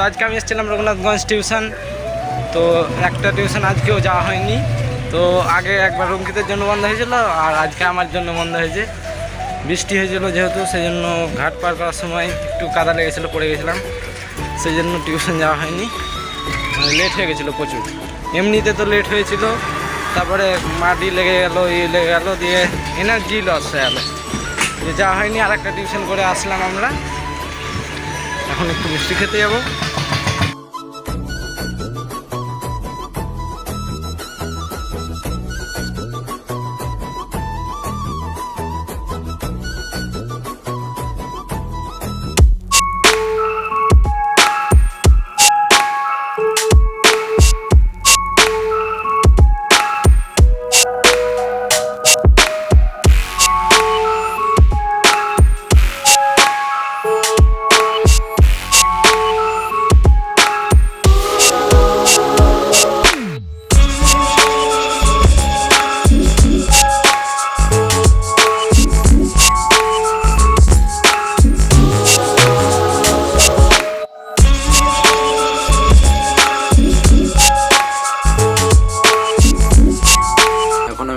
আজকে আমি এসেছিলাম রঘুনাথগঞ্জ টিউশন। তো একটা টিউশন আজকেও যাওয়া হয়নি। তো আগে একবার রঙ্কিতের জন্য বন্ধ হয়েছিল, আর আজকে আমার জন্য বন্ধ হয়েছে। বৃষ্টি হয়েছিল যেহেতু, সেই জন্য ঘাট পার করার সময় একটু কাদা লেগেছিলো, পড়ে গেছিলাম, সেই জন্য টিউশন যাওয়া হয়নি। লেট হয়ে গেছিলো প্রচুর, এমনিতে তো লেট হয়েছিল, তারপরে মাটি লেগে গেলো, লেগে গেলো, দিয়ে এনার্জি লস হয়ে গেলো, যে যাওয়া হয়নি। আর একটা টিউশন করে আসলাম আমরা, এখন একটু মিষ্টি খেতে যাবো।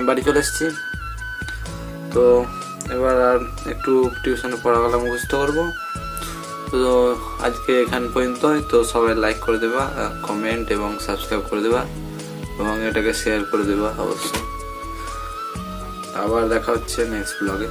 বাড়ি চলে এসেছি। তো এবার আর একটু টিউশনে পড়াগুলো মুখস্থ করবো। তো আজকে এখান পর্যন্ত। তো সবাই লাইক করে দেবা, কমেন্ট এবং সাবস্ক্রাইব করে দেবা, এবং এটাকে শেয়ার করে দেবা অবশ্যই। আবার দেখা হচ্ছে নেক্সট ব্লগে।